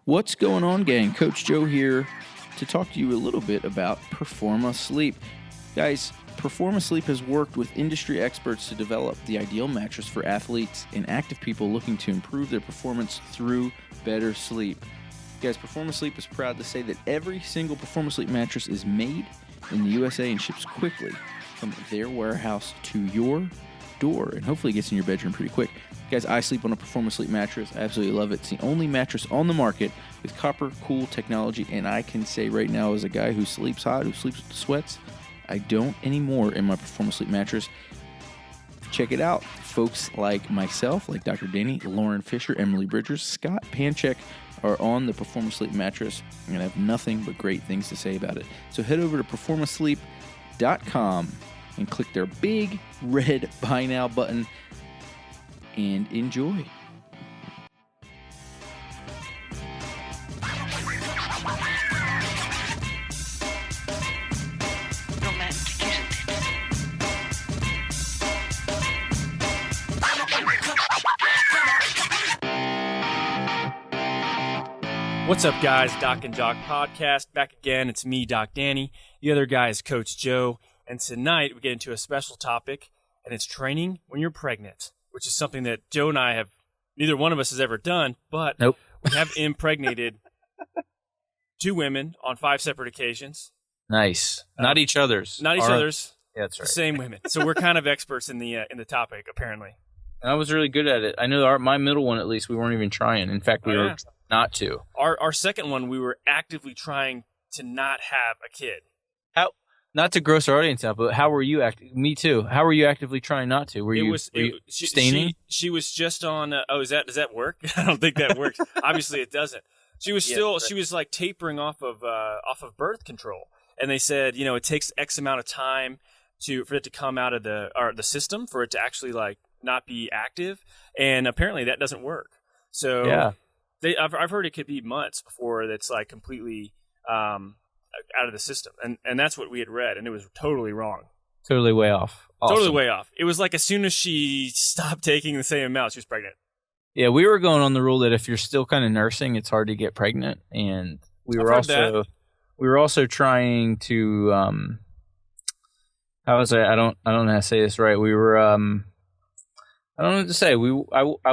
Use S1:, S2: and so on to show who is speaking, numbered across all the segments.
S1: What's going on, gang? Coach Joe here to talk to you a little bit about Performa Sleep. Guys, Performa Sleep has worked with industry experts to develop the ideal mattress for athletes and active people looking to improve their performance through better sleep. Guys, Performa Sleep is proud to say that every single Performa Sleep mattress is made in the USA and ships quickly from their warehouse to your door, and hopefully gets in your bedroom pretty quick. Guys, I sleep on a Performa Sleep mattress. I absolutely love it. It's the only mattress on the market with copper cool technology, and I can say right now, as a guy who sleeps hot, who sleeps with the sweats, I don't anymore in my Performa Sleep mattress. Check it out. Folks like myself, like Dr. Danny, Lauren Fisher, Emily Bridgers, Scott Panchek are on the Performa Sleep mattress, and I have nothing but great things to say about it. So head over to performasleep.com and click their big red Buy Now button and enjoy.
S2: What's up, guys? Doc and Jock podcast back again. It's me, Doc Danny. The other guy is Coach Joe. And tonight we get into a special topic, and it's training when you're pregnant, which is something that Joe and I have, neither one of us has ever done, but
S1: Nope.
S2: We have impregnated 2 women on 5 separate occasions.
S3: Nice. Not each other's.
S2: Not each other's.
S3: Yeah, that's right.
S2: The same women. So we're kind of experts in the topic, apparently.
S3: And I was really good at it. I know my middle one, at least, we weren't even trying. In fact, we were not to.
S2: Our second one, we were actively trying to not have a kid.
S3: Not to gross our audience out, but how were you Me too. How were you actively trying not to? Were you staining?
S2: She was just on. Does that work? I don't think that works. Obviously, it doesn't. She was she was like tapering off of birth control, and they said, it takes X amount of time for it to come out of the system, for it to actually like not be active, and apparently that doesn't work. So
S3: yeah.
S2: I've heard it could be months before it's like completely out of the system, and that's what we had read, and it was totally wrong.
S3: Totally way off. Awesome.
S2: Totally way off. It was like as soon as she stopped taking the same amount, she was pregnant.
S3: Yeah, we were going on the rule that if you're still kind of nursing, it's hard to get pregnant, and we were also trying to how was I don't know how to say this right. We were I don't know what to say. I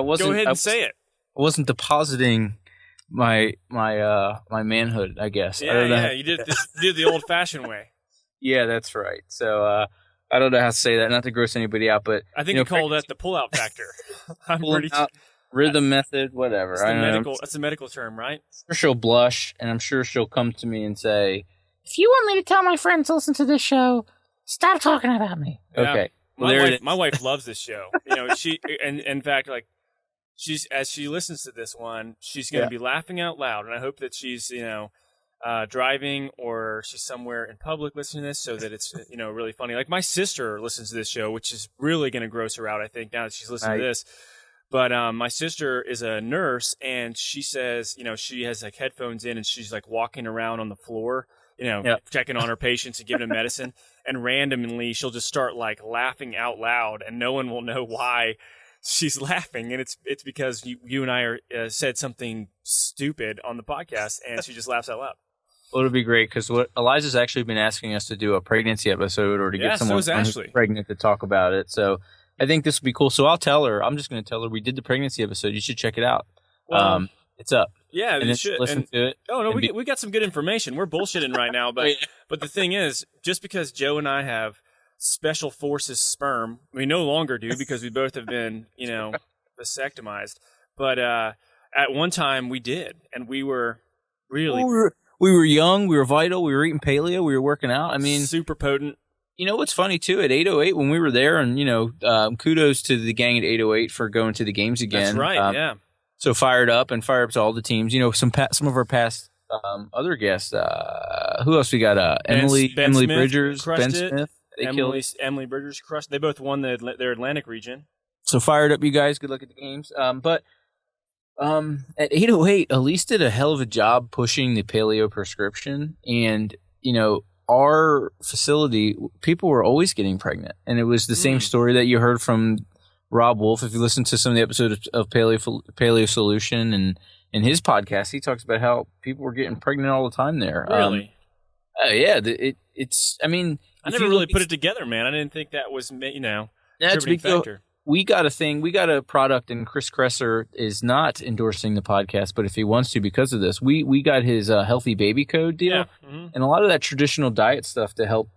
S3: wasn't.
S2: Go ahead and say it.
S3: I wasn't depositing my manhood, I guess.
S2: Yeah, you did the old-fashioned way.
S3: Yeah, that's right. So I don't know how to say that, not to gross anybody out, but
S2: I think you call that the pull-out factor.
S3: Rhythm method, whatever.
S2: That's a medical term, right?
S3: I'm sure she'll blush, and I'm sure she'll come to me and say, "If you want me to tell my friends to listen to this show, stop talking about me."
S2: Yeah.
S3: Okay.
S2: My wife loves this show. She and in fact, like. As she listens to this one, she's going to be laughing out loud, and I hope that she's driving or she's somewhere in public listening to this, so that it's really funny. Like my sister listens to this show, which is really going to gross her out, I think, now that she's listening to this. But my sister is a nurse, and she says she has like headphones in, and she's like walking around on the floor, checking on her patients and giving them medicine, and randomly she'll just start like laughing out loud, and no one will know why. She's laughing, and it's because you and I said something stupid on the podcast, and she just laughs out loud.
S3: Well, it'll be great, because what Eliza's actually been asking us to do a pregnancy episode, or to get someone who's pregnant to talk about it. So I think this would be cool. So I'm just going to tell her we did the pregnancy episode. You should check it out.
S2: Well,
S3: it's up.
S2: Yeah,
S3: and
S2: you should
S3: listen to it.
S2: Oh no, we got some good information. We're bullshitting right now, but but the thing is, just because Joe and I have Special Forces sperm, we no longer do, because we both have been, vasectomized. But at one time we did, and we were really
S3: we were young, we were vital, we were eating paleo, we were working out. I mean,
S2: super potent.
S3: What's funny too, at 808 when we were there, and kudos to the gang at 808 for going to the games again.
S2: That's right. Yeah.
S3: So fired up to all the teams. Some of our past other guests. Who else we got? Emily Bridgers, Ben Smith.
S2: Emily Bridgers crushed. They both won their Atlantic region.
S3: So fired up, you guys. Good luck at the games. But at 808, Elise did a hell of a job pushing the paleo prescription. And, our facility, people were always getting pregnant. And it was the same story that you heard from Rob Wolf. If you listen to some of the episodes of Paleo Solution and in his podcast, he talks about how people were getting pregnant all the time there.
S2: Really?
S3: Yeah. It's. I mean,
S2: I never really put it together, man. I didn't think that was contributing factor.
S3: We got a product, and Chris Kresser is not endorsing the podcast, but if he wants to because of this, we got his healthy baby code deal,
S2: Yeah. Mm-hmm.
S3: and a lot of that traditional diet stuff to help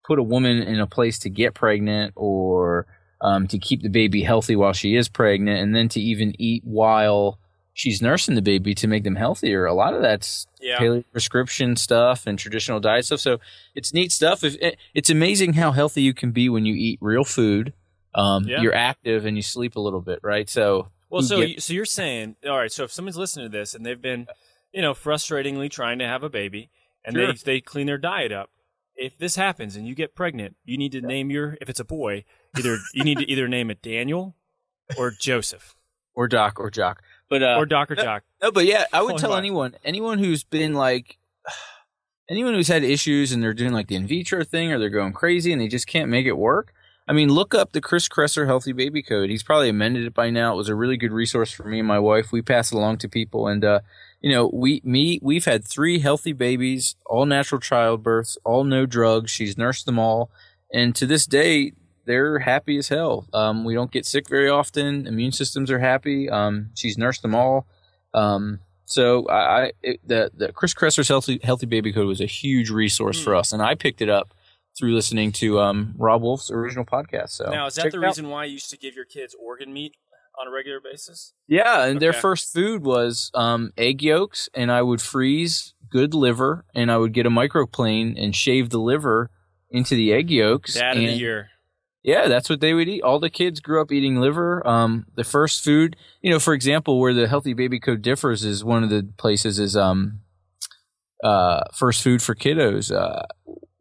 S3: put a woman in a place to get pregnant or to keep the baby healthy while she is pregnant, and then to even eat while she's nursing the baby to make them healthier. A lot of that's paleo prescription stuff and traditional diet stuff. So it's neat stuff. It's amazing how healthy you can be when you eat real food. You're active and you sleep a little bit, right? So
S2: you're saying, all right, so if someone's listening to this and they've been, frustratingly trying to have a baby and they clean their diet up, if this happens and you get pregnant, you need to name if it's a boy, you need to either name it Daniel or Joseph.
S3: Or Doc or Jock. But
S2: or Doc or Jock.
S3: No, but yeah, I would tell anyone who's been anyone who's had issues and they're doing like the in vitro thing or they're going crazy and they just can't make it work. I mean, look up the Chris Kresser Healthy Baby Code. He's probably amended it by now. It was a really good resource for me and my wife. We pass it along to people, and we've had 3 healthy babies, all natural childbirths, all no drugs. She's nursed them all, and to this day, they're happy as hell. We don't get sick very often. Immune systems are happy. She's nursed them all. So the Chris Kresser's Healthy Baby Code was a huge resource for us, and I picked it up through listening to Rob Wolf's original podcast. So
S2: now, is that the reason why you used to give your kids organ meat on a regular basis?
S3: Yeah, and their first food was egg yolks, and I would freeze good liver, and I would get a microplane and shave the liver into the egg yolks.
S2: Dad of the year.
S3: Yeah, that's what they would eat. All the kids grew up eating liver. The first food, for example, where the Healthy Baby Code differs is one of the places is first food for kiddos.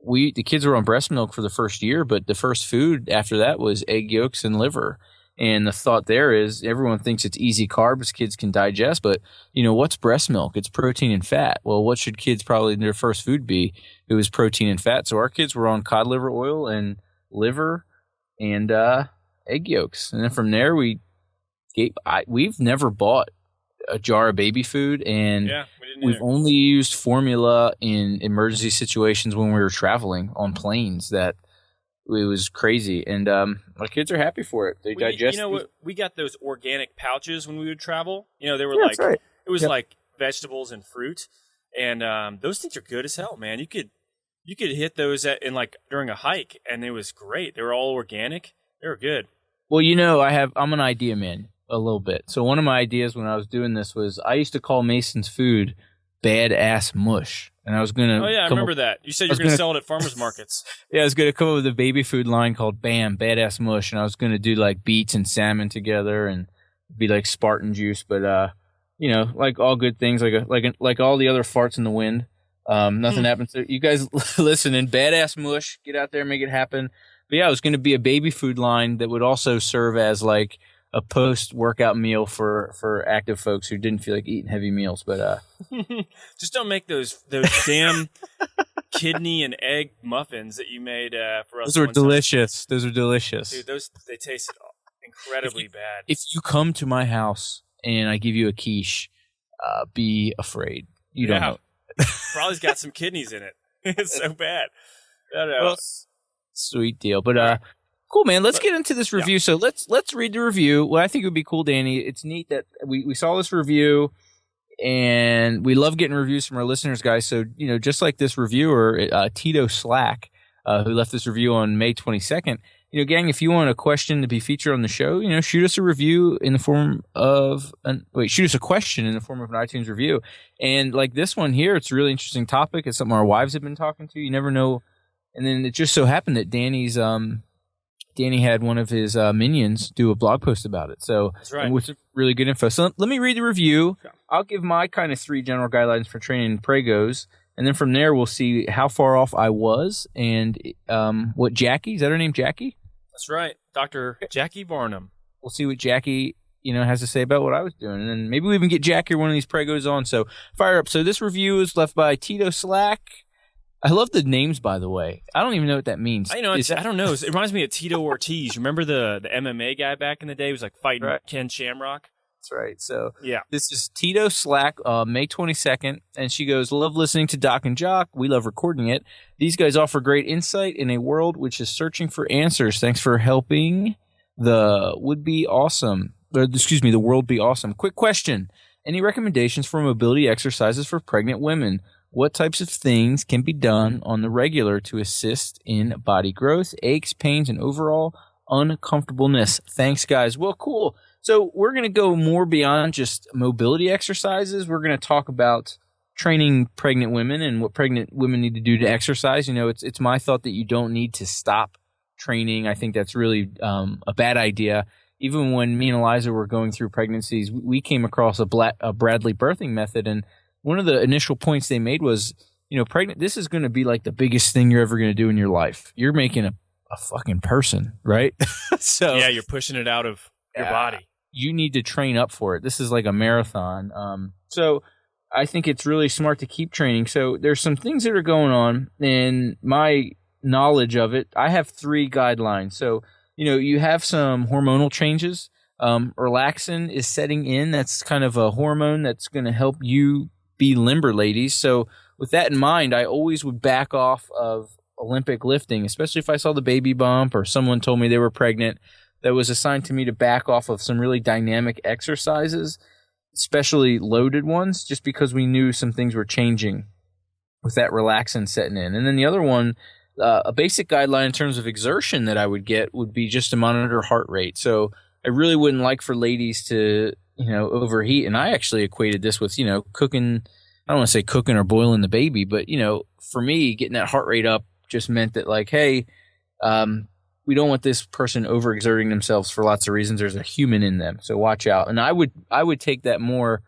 S3: The kids were on breast milk for the first year, but the first food after that was egg yolks and liver. And the thought there is everyone thinks it's easy carbs kids can digest, but what's breast milk? It's protein and fat. Well, what should kids probably their first food be? It was protein and fat. So our kids were on cod liver oil and liver and egg yolks. And then from there we've never bought a jar of baby food, and we've only used formula in emergency situations when we were traveling on planes. That it was crazy, and my kids are happy for it. They digest.
S2: We got those organic pouches when we would travel. They were
S3: that's right.
S2: It was like vegetables and fruit, and those things are good as hell, man. You could hit those during a hike, and it was great. They were all organic. They were good.
S3: Well, I'm an idea man. A little bit. So one of my ideas when I was doing this was I used to call Mason's food badass mush. And I was going to...
S2: Oh, yeah, I remember that. You said you were going to sell it at farmers markets.
S3: Yeah, I was going to come up with a baby food line called BAM, badass mush. And I was going to do like beets and salmon together and be like Spartan juice. But, like all good things, like all the other farts in the wind. Nothing happens. So you guys listen, in badass mush, get out there, make it happen. But yeah, it was going to be a baby food line that would also serve as like a post-workout meal for active folks who didn't feel like eating heavy meals. But
S2: just don't make those damn kidney and egg muffins that you made for us.
S3: Those were delicious. Those are delicious.
S2: Dude, they tasted incredibly bad.
S3: If you come to my house and I give you a quiche, be afraid. You don't know.
S2: Probably's got some kidneys in it. It's so bad.
S3: Well, sweet deal. But cool, man. Let's get into this review. So let's read the review. What I think would be cool, Danny, it's neat that we saw this review, and we love getting reviews from our listeners, guys. So, just like this reviewer, Tito Slack, who left this review on May 22nd, gang, if you want a question to be featured on the show, shoot us a review in the form of shoot us a question in the form of an iTunes review. And like this one here, it's a really interesting topic. It's something our wives have been talking to. You never know. And then it just so happened that Danny had one of his minions do a blog post about it. So,
S2: that's right.
S3: With really good info. So let me read the review. Okay. I'll give my kind of 3 general guidelines for training Pregos. And then from there, we'll see how far off I was and what Jackie, is that her name, Jackie?
S2: That's right. Dr. Jackie Varnum.
S3: We'll see what Jackie, has to say about what I was doing. And then maybe we even get Jackie or one of these Pregos on. So fire up. So this review is left by Tito Slack. I love the names, by the way. I don't even know what that means.
S2: I don't know. It reminds me of Tito Ortiz. Remember the MMA guy back in the day? He was like fighting Ken Shamrock.
S3: That's right. So
S2: Yeah.
S3: this is Tito Slack, May 22nd. And she goes, love listening to Doc and Jock. We love recording it. These guys offer great insight in a world which is searching for answers. Thanks for helping the world be awesome. Quick question. Any recommendations for mobility exercises for pregnant women? What types of things can be done on the regular to assist in body growth, aches, pains, and overall uncomfortableness? Thanks, guys. Well, cool. So we're going to go more beyond just mobility exercises. We're going to talk about training pregnant women and what pregnant women need to do to exercise. You know, it's my thought that you don't need to stop training. I think that's really a bad idea. Even when me and Eliza were going through pregnancies, we came across a Bradley birthing method. And one of the initial points they made was, you know, this is going to be like the biggest thing you're ever going to do in your life. You're making a fucking person, right? So
S2: yeah, you're pushing it out of your body.
S3: You need to train up for it. This is like a marathon. So I think it's really smart to keep training. So there's some things that are going on in my knowledge of it. I have 3 guidelines. So, you know, you have some hormonal changes. Relaxin is setting in. That's kind of a hormone that's going to help you be limber, ladies. So with that in mind, I always would back off of Olympic lifting, especially if I saw the baby bump or someone told me they were pregnant. That was a sign to me to back off of some really dynamic exercises, especially loaded ones, just because we knew some things were changing with that relaxin setting in. And then the other one, a basic guideline in terms of exertion that I would get would be just to monitor heart rate. So I really wouldn't like for ladies to, you know, overheat. And I actually equated this with, you know, cooking. I don't want to say cooking or boiling the baby, but, you know, for me, getting that heart rate up just meant that, like, hey, we don't want this person overexerting themselves for lots of reasons. There's a human in them, so watch out. And I would take that more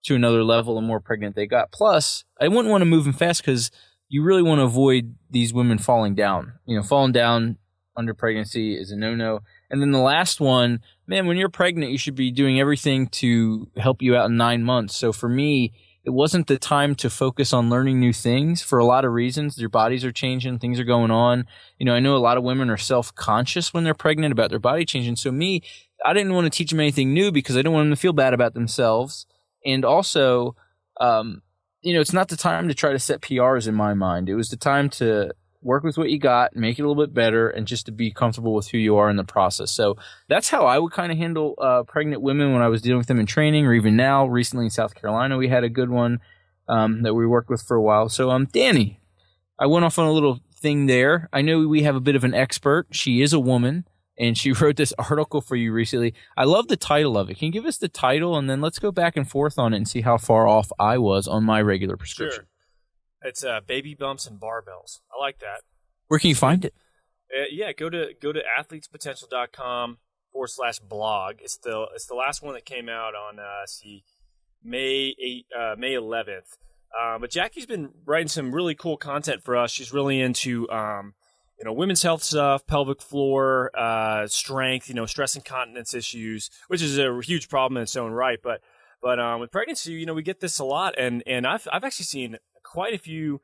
S3: to another level the more pregnant they got. Plus, I wouldn't want to move them fast because you really want to avoid these women falling down. You know, falling down under pregnancy is a no-no. And then the last one, man, when you're pregnant, you should be doing everything to help you out in 9 months. So for me, it wasn't the time to focus on learning new things for a lot of reasons. Their bodies are changing, things are going on. You know, I know a lot of women are self-conscious when they're pregnant about their body changing. So me, I didn't want to teach them anything new because I didn't want them to feel bad about themselves. And also, you know, it's not the time to try to set PRs in my mind. It was the time to work with what you got, make it a little bit better, and just to be comfortable with who you are in the process. So that's how I would kind of handle pregnant women when I was dealing with them in training, or even now. Recently in South Carolina, we had a good one that we worked with for a while. So, Danny, I went off on a little thing there. I know we have a bit of an expert. She is a woman, and she wrote this article for you recently. I love the title of it. Can you give us the title, and then let's go back and forth on it and see how far off I was on my regular prescription.
S2: Sure. It's baby bumps and barbells. I like that.
S3: Where can you find it?
S2: Yeah, go to athletespotential.com/blog. It's the last one that came out on May 11th. But Jackie's been writing some really cool content for us. She's really into you know, women's health stuff, pelvic floor, strength, you know, stress incontinence issues, which is a huge problem in its own right. But with pregnancy, you know, we get this a lot, and I've actually seen quite a few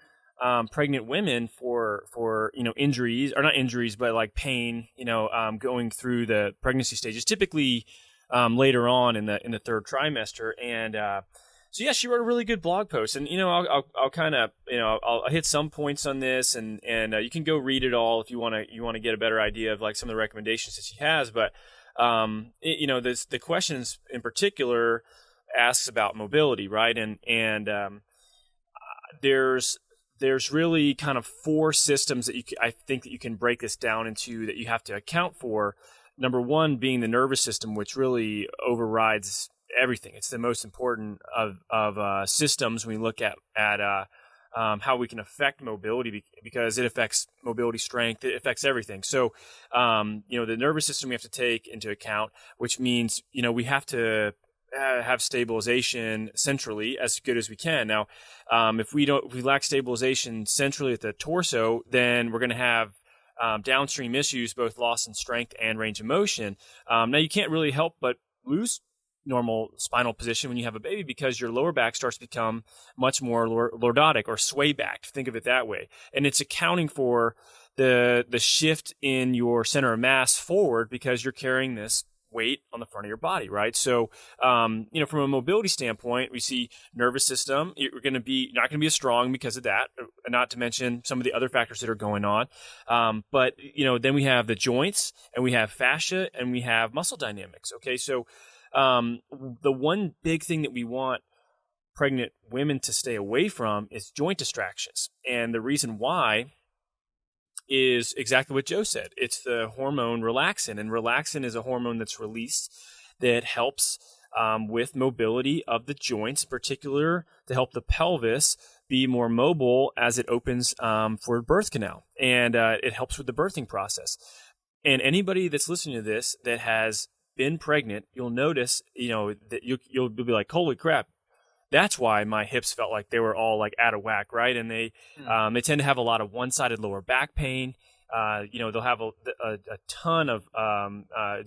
S2: pregnant women for you know, injuries, or not injuries, but like pain, you know, going through the pregnancy stages, typically later on in the 3rd trimester. And so yeah, she wrote a really good blog post, and you know, I'll kind of, you know, I'll hit some points on this, and you can go read it all if you want to get a better idea of like some of the recommendations that she has. But you know, the questions in particular asks about mobility, right? And there's really kind of 4 systems that I think that you can break this down into that you have to account for. Number 1 being the nervous system, which really overrides everything. It's the most important of systems when we look at how we can affect mobility, because it affects mobility, strength, it affects everything. So, you know, the nervous system we have to take into account, which means, you know, we have to have stabilization centrally as good as we can. Now, if we lack stabilization centrally at the torso, then we're going to have downstream issues, both loss in strength and range of motion. Now, you can't really help but lose normal spinal position when you have a baby, because your lower back starts to become much more lordotic or sway back. Think of it that way. And it's accounting for the shift in your center of mass forward, because you're carrying this weight on the front of your body, right? So, from a mobility standpoint, we see nervous system. You're not going to be as strong because of that, not to mention some of the other factors that are going on. But then we have the joints, and we have fascia, and we have muscle dynamics. Okay, so the one big thing that we want pregnant women to stay away from is joint distractions. And the reason why is exactly what Joe said. It's the hormone relaxin, and relaxin is a hormone that's released that helps with mobility of the joints, in particular to help the pelvis be more mobile as it opens for birth canal. And it helps with the birthing process. And anybody that's listening to this that has been pregnant, you'll notice, that you'll be like, holy crap, that's why my hips felt like they were all like out of whack, right? And they tend to have a lot of one-sided lower back pain. They'll have a ton of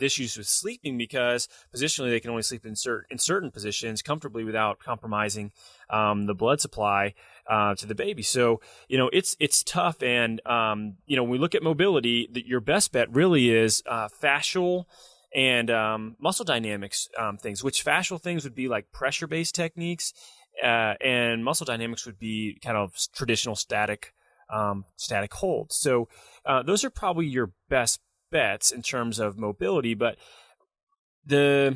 S2: issues with sleeping because positionally they can only sleep in certain positions comfortably without compromising the blood supply to the baby. So it's tough. And when we look at mobility, your best bet really is fascial and muscle dynamics things, which fascial things would be like pressure-based techniques, and muscle dynamics would be kind of traditional static holds. So those are probably your best bets in terms of mobility. But it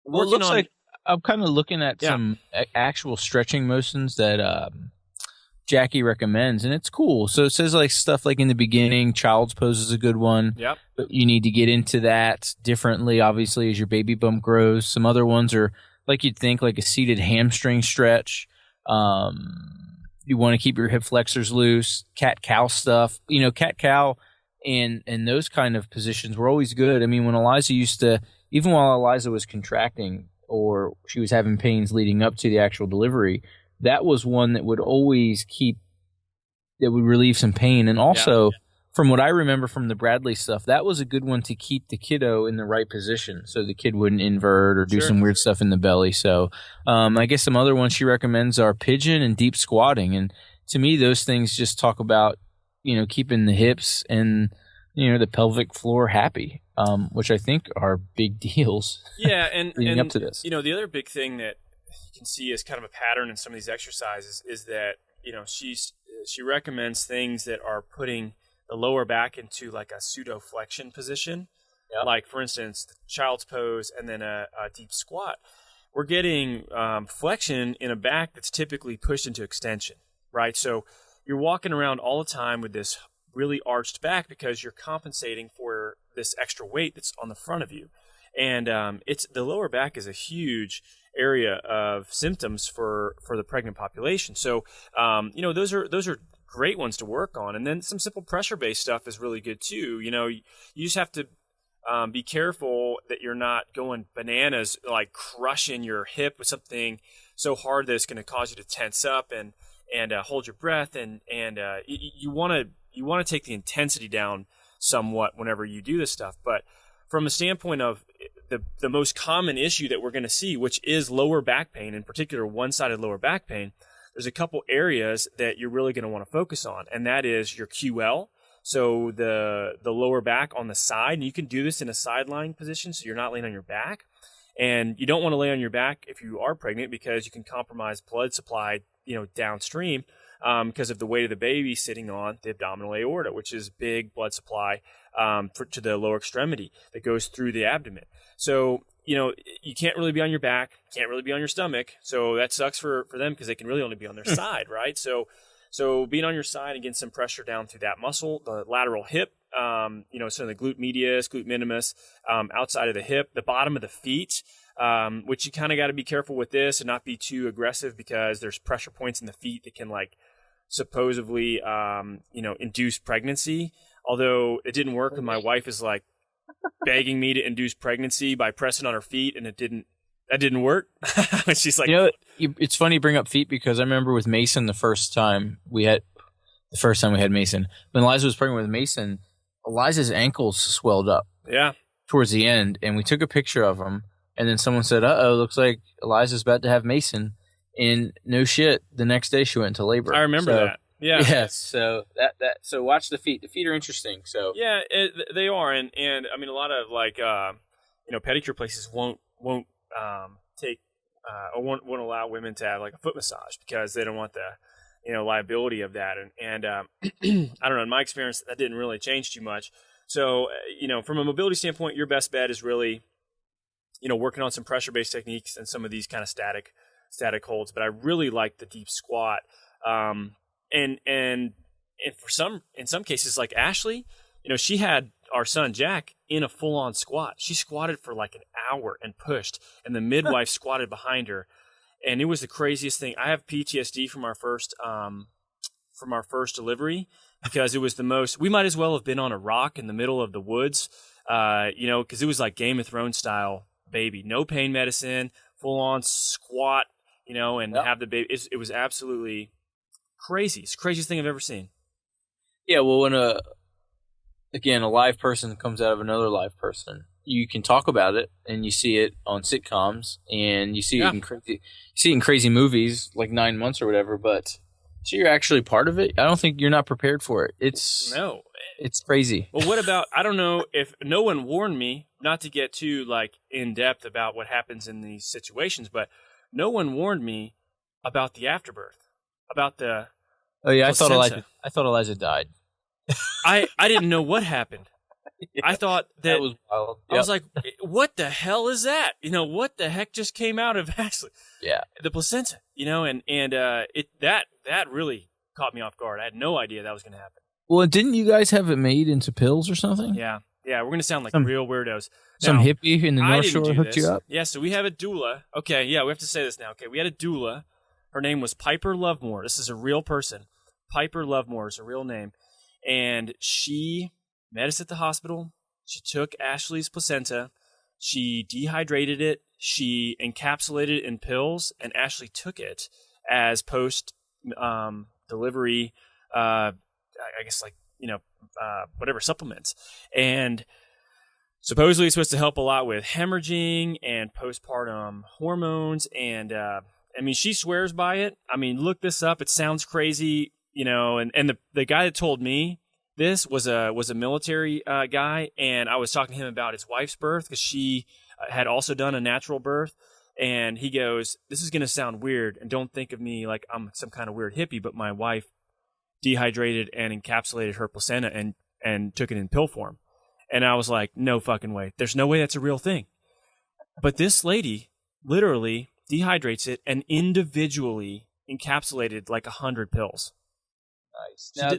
S2: looks
S3: like I'm kind of looking at some actual stretching motions that Jackie recommends, and it's cool. So it says like stuff like in the beginning, child's pose is a good one.
S2: Yep.
S3: But you need to get into that differently, obviously, as your baby bump grows. Some other ones are like you'd think, like a seated hamstring stretch. You want to keep your hip flexors loose. Cat-cow stuff. Cat-cow and those kind of positions were always good. I mean, when Eliza even while Eliza was contracting or she was having pains leading up to the actual delivery, that was one that would always that would relieve some pain. And also, from what I remember from the Bradley stuff, that was a good one to keep the kiddo in the right position so the kid wouldn't invert or do some weird stuff in the belly. So I guess some other ones she recommends are pigeon and deep squatting. And to me, those things just talk about, keeping the hips and, the pelvic floor happy, which I think are big deals.
S2: Yeah, and
S3: leading up to this.
S2: The other big thing that you can see as kind of a pattern in some of these exercises is that, she recommends things that are putting the lower back into like a pseudo flexion position. Yep. Like for instance, the child's pose and then a deep squat. We're getting flexion in a back that's typically pushed into extension, right? So you're walking around all the time with this really arched back because you're compensating for this extra weight that's on the front of you. And the lower back is a huge area of symptoms for the pregnant population. So those are great ones to work on. And then some simple pressure-based stuff is really good too. You just have to be careful that you're not going bananas, like crushing your hip with something so hard that it's going to cause you to tense up and hold your breath. And you want to take the intensity down somewhat whenever you do this stuff. But from a standpoint of the most common issue that we're going to see, which is lower back pain, in particular one-sided lower back pain, there's a couple areas that you're really going to want to focus on, and that is your QL, so the lower back on the side. And you can do this in a sideline position, so you're not laying on your back. And you don't want to lay on your back if you are pregnant because you can compromise blood supply, downstream because of the weight of the baby sitting on the abdominal aorta, which is big blood supply to the lower extremity that goes through the abdomen. So, you can't really be on your back, can't really be on your stomach. So that sucks for them because they can really only be on their side, right? So being on your side and getting some pressure down through that muscle, the lateral hip, so the glute medius, glute minimus, outside of the hip, the bottom of the feet, which you kind of got to be careful with this and not be too aggressive because there's pressure points in the feet that can supposedly, induce pregnancy. Although it didn't work, and my wife is begging me to induce pregnancy by pressing on her feet, and that didn't work. She's like,
S3: it's funny you bring up feet because I remember with Mason the first time we had Mason, when Eliza was pregnant with Mason, Eliza's ankles swelled up.
S2: Yeah.
S3: Towards the end, and we took a picture of them, and then someone said, looks like Eliza's about to have Mason. And no shit, the next day she went into labor.
S2: I remember that. Yeah.
S3: Yes. So so watch the feet. The feet are interesting. So
S2: yeah, they are, and I mean a lot of pedicure places won't take or won't allow women to have like a foot massage because they don't want the liability of that. And I don't know, in my experience, that didn't really change too much. So, from a mobility standpoint, your best bet is really, working on some pressure-based techniques and some of these kind of static holds. But I really like the deep squat. And in some cases, like Ashley, she had our son Jack in a full-on squat. She squatted for like an hour and pushed, and the midwife squatted behind her. And it was the craziest thing. I have PTSD from our first delivery because it was the most. We might as well have been on a rock in the middle of the woods, because it was like Game of Thrones style baby. No pain medicine, full on squat, and have the baby. It was absolutely crazy. It's the craziest thing I've ever seen.
S3: Yeah, well, when a live person comes out of another live person, you can talk about it, and you see it on sitcoms, and you see it in crazy movies like 9 Months or whatever. But so you're actually part of it. I don't think you're not prepared for it. It's crazy.
S2: Well, what about? I don't know if no one warned me not to get too like in depth about what happens in these situations, but no one warned me about the afterbirth, about the.
S3: Oh yeah,
S2: placenta.
S3: I thought Eliza died.
S2: I didn't know what happened.
S3: Yeah,
S2: I thought that
S3: was wild.
S2: I was like, what the hell is that? What the heck just came out of Ashley?
S3: Yeah.
S2: The placenta, that really caught me off guard. I had no idea that was going to happen.
S3: Well, didn't you guys have it made into pills or something?
S2: Yeah. Yeah, we're going to sound like real weirdos.
S3: Some
S2: now,
S3: hippie in the North Shore hooked you up?
S2: Yeah, so we have a doula. Okay, yeah, we have to say this now. Okay, we had a doula. Her name was Piper Lovemore. This is a real person. Piper Lovemore is a real name. And she met us at the hospital. She took Ashley's placenta. She dehydrated it. She encapsulated it in pills, and Ashley took it as post delivery. I guess whatever supplements, and supposedly it's supposed to help a lot with hemorrhaging and postpartum hormones. And she swears by it. Look this up. It sounds crazy. And the guy that told me this was a military guy, and I was talking to him about his wife's birth because she had also done a natural birth, and he goes, "This is going to sound weird, and don't think of me like I'm some kind of weird hippie, but my wife dehydrated and encapsulated her placenta and took it in pill form." And I was like, no fucking way. There's no way that's a real thing. But this lady literally dehydrates it and individually encapsulated like 100 pills.
S3: Nice. Now,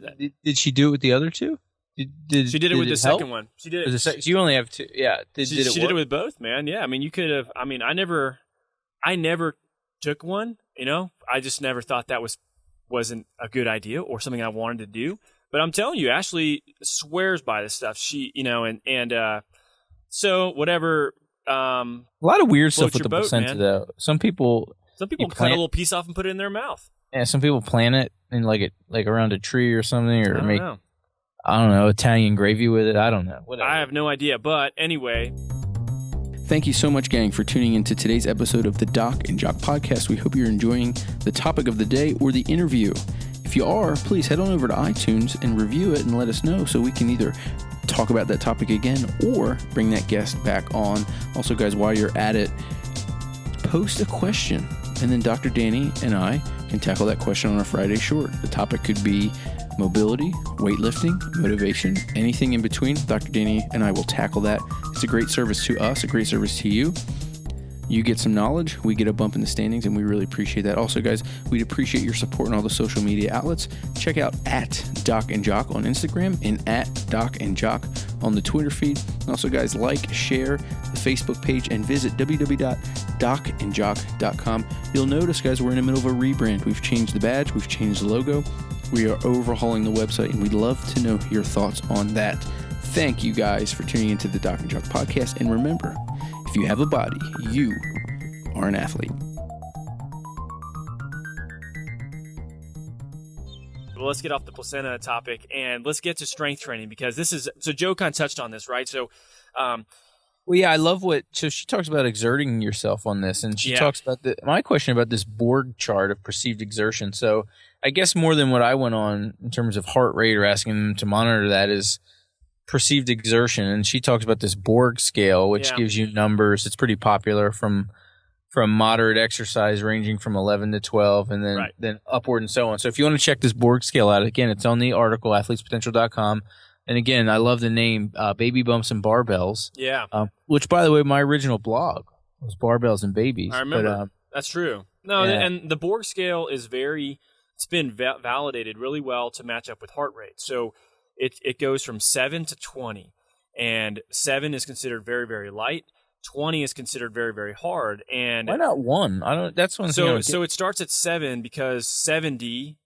S3: did she do it with the other two?
S2: She did it with the second one. She did it.
S3: You only have two. Yeah.
S2: She did it with both, man. Yeah. You could have. I never took one. I just never thought that wasn't a good idea or something I wanted to do. But I'm telling you, Ashley swears by this stuff. She, so whatever.
S3: A lot of weird stuff with the placenta,
S2: man.
S3: though. Some people
S2: cut a little piece off and put it in their mouth.
S3: Yeah, some people plant it in like around a tree or something, or make
S2: know.
S3: I don't know, Italian gravy with it. I don't know. Whatever.
S2: I have no idea. But anyway.
S1: Thank you so much, gang, for tuning into today's episode of the Doc and Jock podcast. We hope you're enjoying the topic of the day or the interview. If you are, please head on over to iTunes and review it and let us know so we can either talk about that topic again or bring that guest back on. Also, guys, while you're at it, post a question, and then Dr. Danny and I can tackle that question on a Friday short. The topic could be mobility, weightlifting, motivation, anything in between. Dr. Danny and I will tackle that. It's a great service to us, a great service to you. You get some knowledge, we get a bump in the standings, and we really appreciate that. Also, guys, we'd appreciate your support on all the social media outlets. Check out @Doc and Jock on Instagram and @Doc and Jock on the Twitter feed. Also, guys, like, share the Facebook page, and visit www.docandjock.com. You'll notice, guys, we're in the middle of a rebrand. We've changed the badge, we've changed the logo. We are overhauling the website, and we'd love to know your thoughts on that. Thank you, guys, for tuning into the Doc and Jock podcast. And remember, if you have a body, you are an athlete.
S2: Well, let's get off the placenta topic and let's get to strength training, because so Joe kind of touched on this, right? So,
S3: well, yeah, I love so she talks about exerting yourself on this, and she talks about my question about this Borg chart of perceived exertion. So I guess more than what I went on in terms of heart rate or asking them to monitor that is perceived exertion, and she talks about this Borg scale, which gives you numbers. It's pretty popular from moderate exercise ranging from 11 to 12 and then upward and so on. So if you want to check this Borg scale out, again, it's on the article, athletespotential.com. And again, I love the name Baby Bumps and Barbells.
S2: Yeah.
S3: Which, by the way, my original blog was Barbells and Babies.
S2: I remember. That's true. No, and the Borg scale is it's been validated really well to match up with heart rate. So it goes from 7 to 20. And 7 is considered very, very light. 20 is considered very, very hard. And
S3: why not 1? I don't. That's one.
S2: So it starts at 7 because 70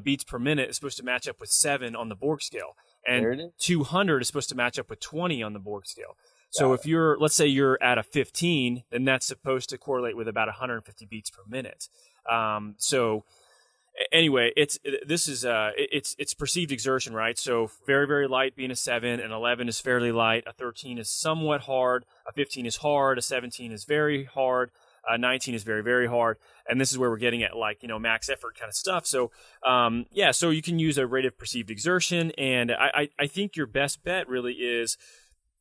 S2: beats per minute is supposed to match up with 7 on the Borg scale, and 200 is supposed to match up with 20 on the Borg scale. So if let's say you're at a 15, then that's supposed to correlate with about 150 beats per minute. So anyway, it's perceived exertion, right? So very, very light being a 7, and 11 is fairly light. A 13 is somewhat hard. A 15 is hard. A 17 is very hard. 19 is very, very hard. And this is where we're getting at max effort kind of stuff. So, so you can use a rate of perceived exertion. And I think your best bet really is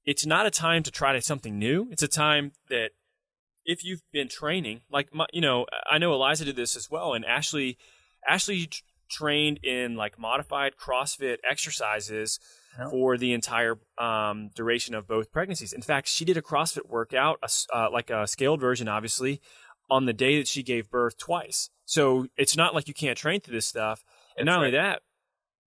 S2: it's not a time to try something new. It's a time that if you've been training, I know Eliza did this as well. And Ashley trained in modified CrossFit exercises for the entire duration of both pregnancies. In fact, she did a CrossFit workout, a scaled version, obviously, on the day that she gave birth twice. So it's not like you can't train through this stuff. And not only that,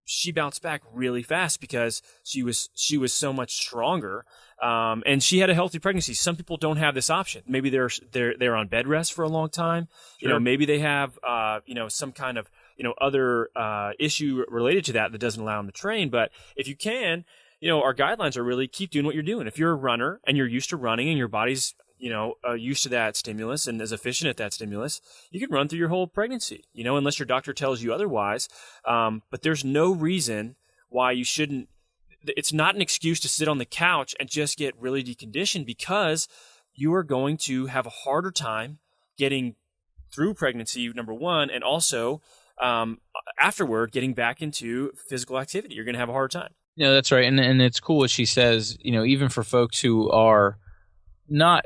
S2: she bounced back really fast because she was so much stronger. And she had a healthy pregnancy. Some people don't have this option. Maybe they're on bed rest for a long time. Sure. Maybe they have some kind of other issue related to that doesn't allow them to train. But if you can, our guidelines are really keep doing what you're doing. If you're a runner and you're used to running and your body's used to that stimulus and is efficient at that stimulus, you can run through your whole pregnancy, unless your doctor tells you otherwise. But there's no reason why you shouldn't. It's not an excuse to sit on the couch and just get really deconditioned, because you are going to have a harder time getting through pregnancy, number one, and also afterward getting back into physical activity. You're going to have a hard time.
S3: Yeah, that's right. And it's cool what she says, even for folks who are not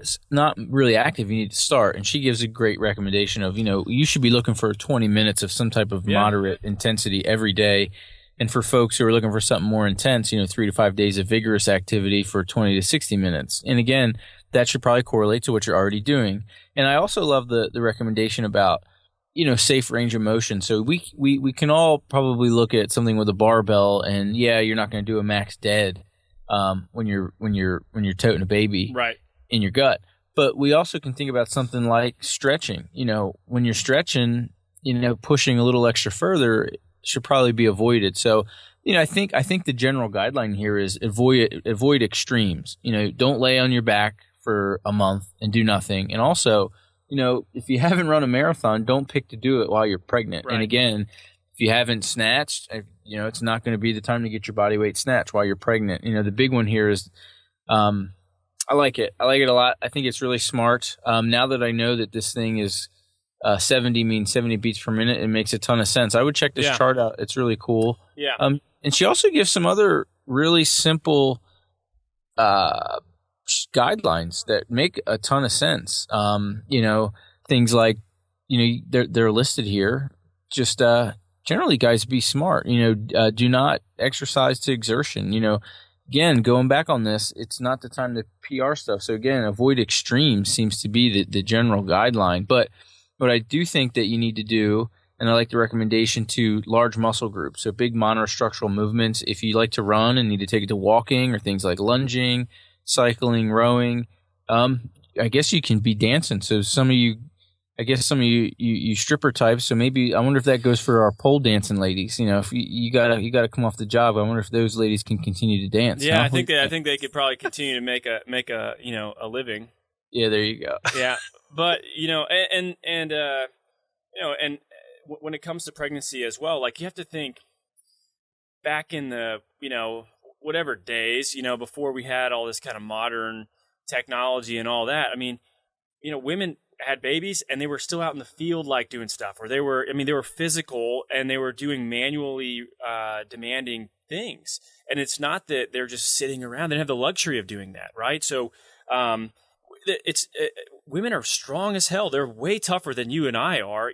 S3: really active, you need to start. And she gives a great recommendation of, you should be looking for 20 minutes of some type of moderate intensity every day. And for folks who are looking for something more intense, 3 to 5 days of vigorous activity for 20 to 60 minutes. And again, that should probably correlate to what you're already doing. And I also love the recommendation about, safe range of motion. So we can all probably look at something with a barbell, and you're not going to do a max dead when you're toting a baby in your gut. But we also can think about something like stretching. When you're stretching, pushing a little extra further should probably be avoided. So, I think the general guideline here is avoid extremes. Don't lay on your back for a month and do nothing. And also, if you haven't run a marathon, don't pick to do it while you're pregnant. Right. And again, if you haven't snatched, it's not going to be the time to get your body weight snatched while you're pregnant. The big one here is, I like it. I like it a lot. I think it's really smart. Now that I know that this thing is 70 means 70 beats per minute, it makes a ton of sense. I would check this chart out. It's really cool.
S2: Yeah.
S3: And she also gives some other really simple guidelines that make a ton of sense. Things like, they're listed here. Just generally, guys, be smart. Do not exercise to exertion. Again, going back on this, it's not the time to PR stuff. So again, avoid extremes seems to be the general guideline. But what I do think that you need to do, and I like the recommendation to large muscle groups, so big monostructural movements. If you like to run and need to take it to walking, or things like lunging, cycling, rowing, I guess you can be dancing. So some of you stripper types. So maybe I wonder if that goes for our pole dancing ladies. If you gotta come off the job, I wonder if those ladies can continue to dance.
S2: Yeah, I think they could probably continue to make a living.
S3: Yeah, there you go.
S2: Yeah, but and when it comes to pregnancy as well, you have to think back in the whatever days before we had all this kind of modern technology and all that. I mean, women had babies and they were still out in the field doing stuff, or they were physical and they were doing manually demanding things. And it's not that they're just sitting around. They don't have the luxury of doing that, right? So women are strong as hell. They're way tougher than you and I are,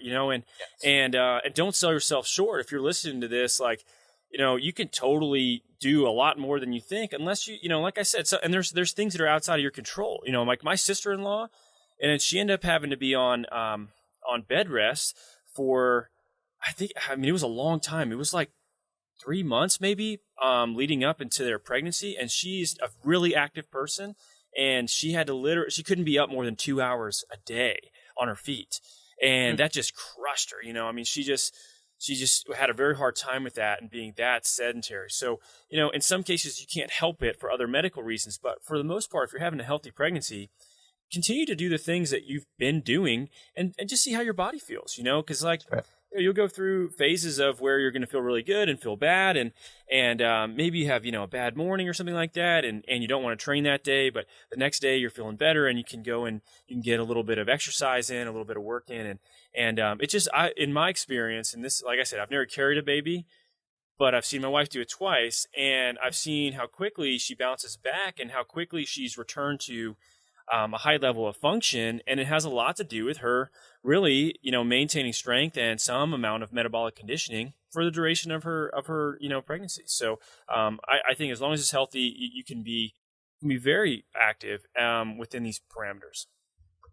S2: and don't sell yourself short. If you're listening to this, like, you can totally do a lot more than you think, unless like I said, and there's things that are outside of your control. Like my sister-in-law, and she ended up having to be on bed rest for, it was a long time. It was like 3 months maybe, leading up into their pregnancy. And she's a really active person, and she had to she couldn't be up more than 2 hours a day on her feet. And that just crushed her. She just had a very hard time with that and being that sedentary. So, in some cases you can't help it for other medical reasons, but for the most part, if you're having a healthy pregnancy, continue to do the things that you've been doing and just see how your body feels, because you'll go through phases of where you're going to feel really good and feel bad. And maybe you have, a bad morning or something like that. And you don't want to train that day, but the next day you're feeling better and you can go and you can get a little bit of exercise in, a little bit of work in. And it just, in my experience, and this, like I said, I've never carried a baby, but I've seen my wife do it twice, and I've seen how quickly she bounces back and how quickly she's returned to a high level of function. And it has a lot to do with her really, maintaining strength and some amount of metabolic conditioning for the duration of her pregnancy. So I think as long as it's healthy, you can be very active within these parameters.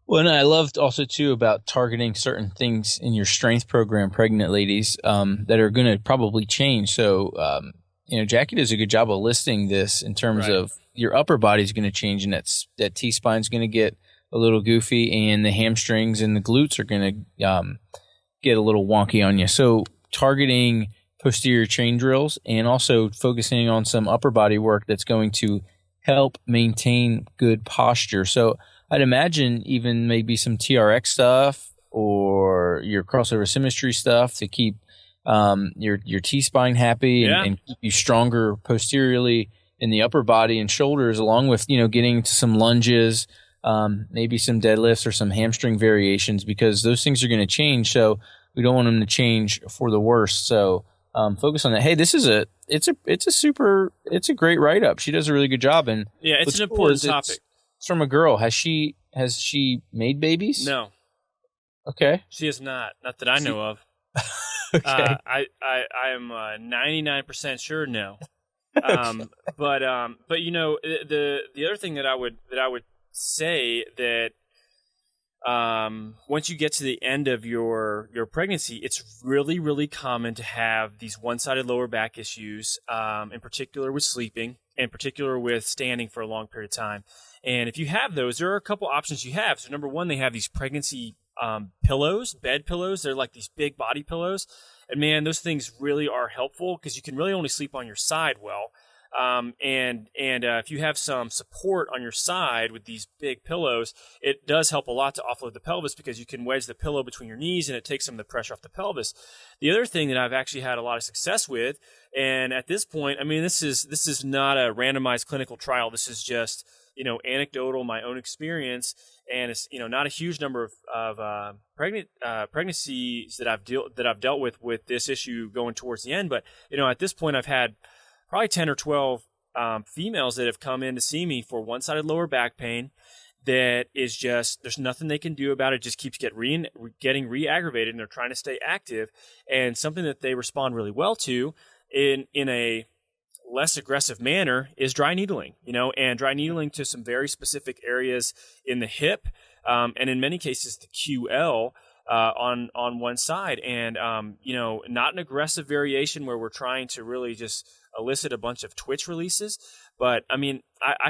S3: Well, and I loved also too about targeting certain things in your strength program, pregnant ladies, that are going to probably change. So, Jackie does a good job of listing this in terms of your upper body is going to change, and that T-spine is going to get a little goofy, and the hamstrings and the glutes are going to get a little wonky on you. So targeting posterior chain drills and also focusing on some upper body work that's going to help maintain good posture. So I'd imagine even maybe some TRX stuff or your crossover symmetry stuff to keep your T-spine happy and keep you stronger posteriorly in the upper body and shoulders, along with, getting into some lunges, maybe some deadlifts or some hamstring variations, because those things are going to change. So we don't want them to change for the worst. So focus on that. Hey, it's a great write-up. She does a really good job. And
S2: it's an important topic.
S3: It's from a girl. Has she made babies?
S2: No.
S3: Okay.
S2: She has not that I know of.
S3: Okay.
S2: I am 99% sure no. But the other thing that I would say that once you get to the end of your pregnancy, it's really, really common to have these one-sided lower back issues, in particular with sleeping, in particular with standing for a long period of time. And if you have those, there are a couple options you have. So number one, they have these pregnancy pillows, bed pillows. They're like these big body pillows. And man, those things really are helpful because you can really only sleep on your side well. If you have some support on your side with these big pillows, it does help a lot to offload the pelvis because you can wedge the pillow between your knees and it takes some of the pressure off the pelvis. The other thing that I've actually had a lot of success with, and at this point, this is not a randomized clinical trial. This is just, anecdotal, my own experience. And it's, not a huge number of pregnancies that I've dealt with this issue going towards the end. But, at this point, I've had probably 10 or 12 females that have come in to see me for one-sided lower back pain that is just, there's nothing they can do about it. It just keeps getting re-aggravated, and they're trying to stay active. And something that they respond really well to in a less aggressive manner is dry needling, and dry needling to some very specific areas in the hip, and in many cases the QL on one side, and not an aggressive variation where we're trying to really just elicit a bunch of twitch releases. But I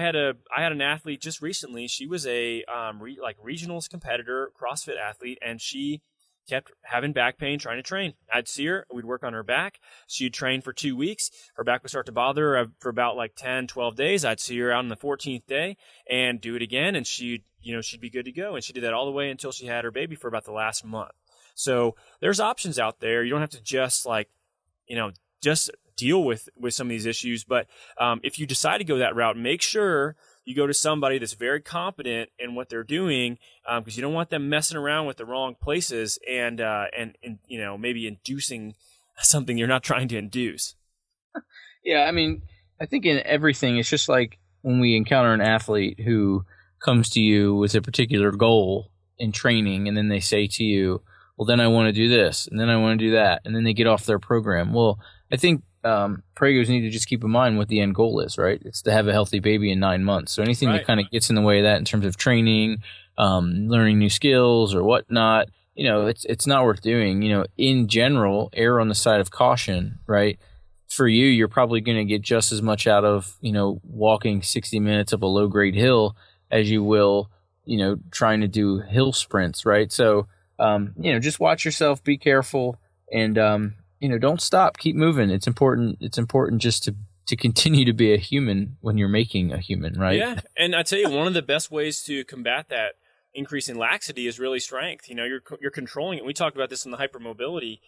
S2: had an athlete just recently. She was a regionals competitor, CrossFit athlete, and she kept having back pain trying to train. I'd see her, we'd work on her back. She'd train for 2 weeks. Her back would start to bother her for about 10, 12 days. I'd see her out on the 14th day and do it again, and she'd be good to go. And she did that all the way until she had her baby for about the last month. So there's options out there. You don't have to just just deal with some of these issues. But if you decide to go that route, make sure you go to somebody that's very competent in what they're doing, because you don't want them messing around with the wrong places and maybe inducing something you're not trying to induce.
S3: Yeah, I mean, I think in everything, it's just like when we encounter an athlete who comes to you with a particular goal in training, and then they say to you, well, then I want to do this, and then I want to do that, and then they get off their program. Well, I think pregos need to just keep in mind what the end goal is, right? It's to have a healthy baby in 9 months. So anything that kind of gets in the way of that in terms of training, learning new skills or whatnot, it's not worth doing. In general, err on the side of caution, right? For you, you're probably going to get just as much out of, walking 60 minutes up a low grade hill as you will, trying to do hill sprints, right? So, just watch yourself, be careful, and, don't stop, keep moving. It's important. It's important just to continue to be a human when you're making a human, right?
S2: Yeah. And I tell you, one of the best ways to combat that increase in laxity is really strength. You're controlling it. We talked about this in the hypermobility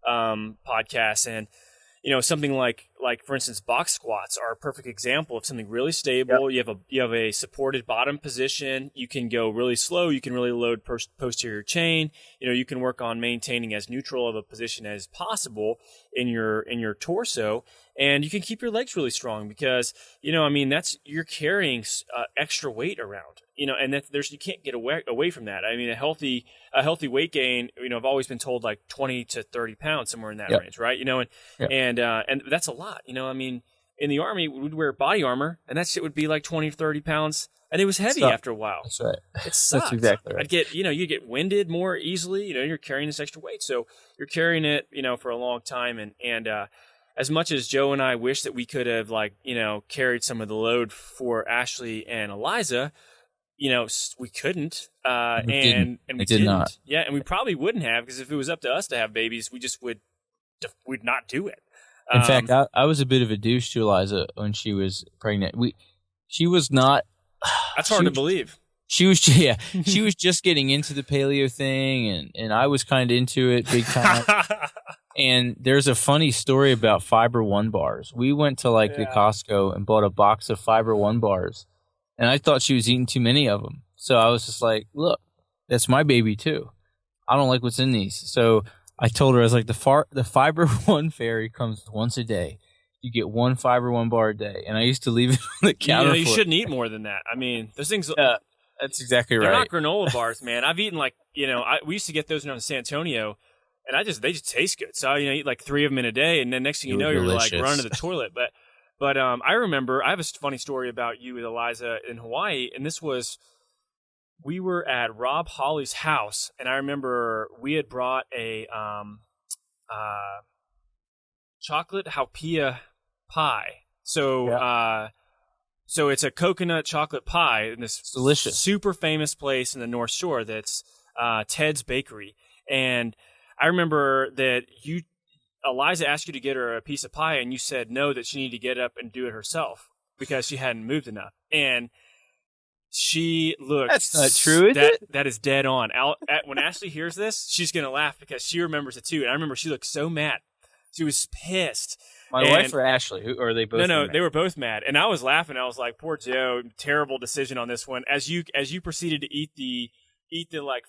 S2: podcast, and something like for instance, box squats are a perfect example of something really stable. Yep. You have a supported bottom position. You can go really slow. You can really load posterior chain. You can work on maintaining as neutral of a position as possible in your torso, and you can keep your legs really strong because you're carrying extra weight around. And you can't get away from that. I mean, a healthy weight gain, I've always been told like 20 to 30 pounds, somewhere in that range, right? And that's a lot. In the Army, we'd wear body armor, and that shit would be like 20 to 30 pounds, and it was heavy after a while.
S3: That's right.
S2: It sucks.
S3: That's exactly right.
S2: You get winded more easily. You're carrying this extra weight, so you're carrying it, for a long time, and as much as Joe and I wish that we could have carried some of the load for Ashley and Eliza, we couldn't, and we did not. Yeah, and we probably wouldn't have, because if it was up to us to have babies, we'd not do it.
S3: In fact, I was a bit of a douche to Eliza when she was pregnant. She was not.
S2: That's hard to believe.
S3: She was just getting into the paleo thing, and I was kind of into it big time. And there's a funny story about Fiber One bars. We went to the Costco and bought a box of Fiber One bars. And I thought she was eating too many of them. So I was just like, look, that's my baby too. I don't like what's in these. So I told her, I was like, the Fiber One fairy comes once a day. You get one Fiber One bar a day. And I used to leave it on the counter.
S2: You shouldn't eat more than that. I mean, those things.
S3: That's exactly right.
S2: They're not granola bars, man. I've eaten we used to get those in San Antonio, and they just taste good. So eat like 3 of them in a day, and then next thing you know, you're like running to the toilet. But I remember, I have a funny story about you with Eliza in Hawaii, and we were at Rob Hawley's house, and I remember we had brought a chocolate haupia pie. So it's a coconut chocolate pie in this
S3: delicious,
S2: super famous place in the North Shore that's Ted's Bakery. And I remember that Eliza asked you to get her a piece of pie, and you said no, that she needed to get up and do it herself because she hadn't moved enough. And she looked...
S3: That's not true, is it?
S2: That is dead on. When Ashley hears this, she's going to laugh because she remembers it too. And I remember she looked so mad. She was pissed.
S3: My wife or Ashley? Or are they both
S2: No, they were both mad. And I was laughing. I was like, poor Joe, terrible decision on this one. As you proceeded to eat the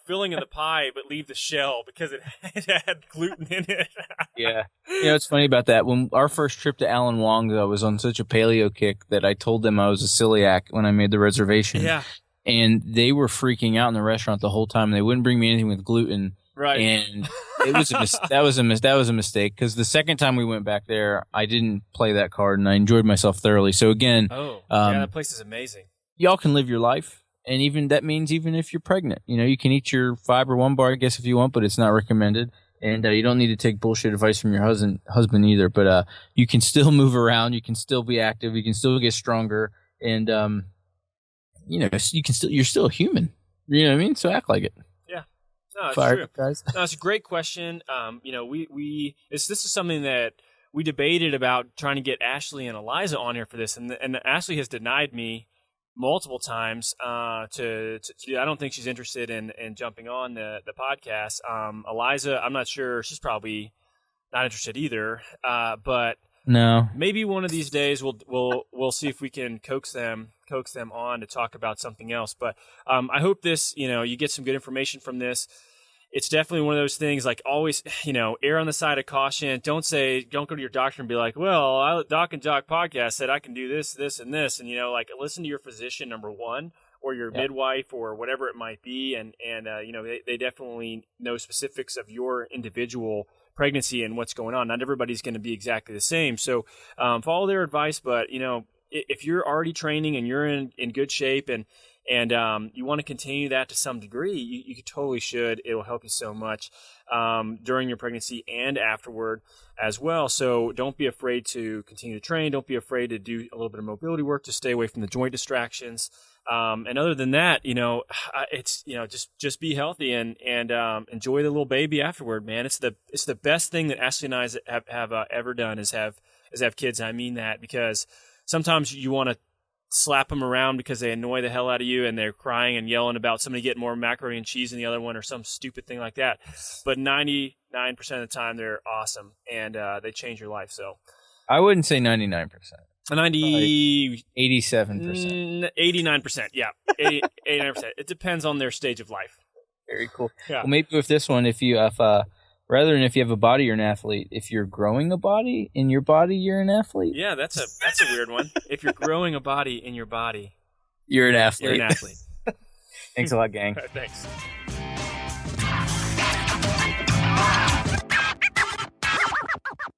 S2: filling of the pie, but leave the shell because it had gluten in it.
S3: Yeah. It's funny about that. When our first trip to Alan Wong's, I was on such a paleo kick that I told them I was a celiac when I made the reservation.
S2: Yeah.
S3: And they were freaking out in the restaurant the whole time. They wouldn't bring me anything with gluten.
S2: Right.
S3: And it was that was a mistake, because the second time we went back there, I didn't play that card and I enjoyed myself thoroughly. So again,
S2: that place is amazing.
S3: Y'all can live your life. And even if you're pregnant, you can eat your Fiber One bar, I guess, if you want, but it's not recommended. And you don't need to take bullshit advice from your husband either. But you can still move around, you can still be active, you can still get stronger, and you're still a human. You know what I mean? So act like it.
S2: Yeah, no, it's
S3: Fire,
S2: true.
S3: Guys.
S2: No, it's a great question. This is something that we debated about trying to get Ashley and Eliza on here for this, and Ashley has denied me multiple times to I don't think she's interested in jumping on the podcast. Eliza, I'm not sure, she's probably not interested either, but
S3: no,
S2: maybe one of these days we'll see if we can coax them on to talk about something else. But I hope this, you get some good information from this. it's definitely one of those things, like always, err on the side of caution. Don't go to your doctor and be like, well, Doc and Jock podcast said I can do this, this, and this. And, listen to your physician, number one, or your midwife or whatever it might be. And they definitely know specifics of your individual pregnancy and what's going on. Not everybody's going to be exactly the same. So follow their advice. But, if you're already training and you're in good shape and you want to continue that to some degree, you totally should. It'll help you so much during your pregnancy and afterward as well. So don't be afraid to continue to train. Don't be afraid to do a little bit of mobility work to stay away from the joint distractions. And other than that, it's just be healthy and enjoy the little baby afterward, man. It's the best thing that Ashley and I have ever done is have kids. I mean that, because sometimes you want to slap them around because they annoy the hell out of you and they're crying and yelling about somebody getting more macaroni and cheese than the other one or some stupid thing like that. But 99% of the time, they're awesome and they change your life. So
S3: I wouldn't say 99%.
S2: 87%. 89%. Yeah. 89%. It depends on their stage of life.
S3: Very cool.
S2: Yeah.
S3: Well, maybe with this one, if you have rather than if you have a body, you're an athlete. If you're growing a body in your body, you're an athlete.
S2: Yeah, that's a weird one. If you're growing a body in your body,
S3: you're an athlete.
S2: You're an athlete.
S3: Thanks a lot, gang.
S2: Thanks.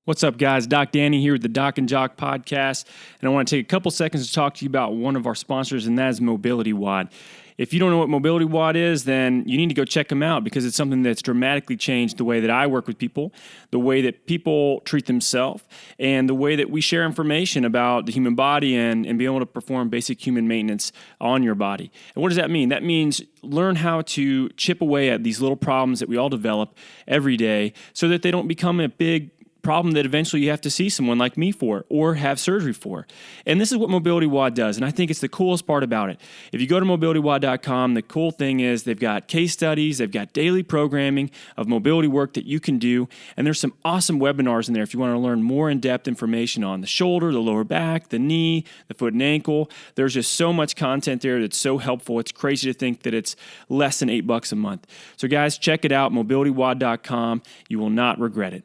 S2: What's up, guys? Doc Danny here with the Doc and Jock podcast, and I want to take a couple seconds to talk to you about one of our sponsors, and that is Mobility WOD. If you don't know what Mobility WOD is, then you need to go check them out, because it's something that's dramatically changed the way that I work with people, the way that people treat themselves, and the way that we share information about the human body and be able to perform basic human maintenance on your body. And what does that mean? That means learn how to chip away at these little problems that we all develop every day so that they don't become a big problem that eventually you have to see someone like me for or have surgery for. And this is what Mobility WOD does, and I think it's the coolest part about it. If you go to mobilitywod.com, the cool thing is they've got case studies, they've got daily programming of mobility work that you can do, and there's some awesome webinars in there if you want to learn more in-depth information on the shoulder, the lower back, the knee, the foot and ankle. There's just so much content there that's so helpful. It's crazy to think that it's less than $8 a month. So guys, check it out, mobilitywod.com. You will not regret it.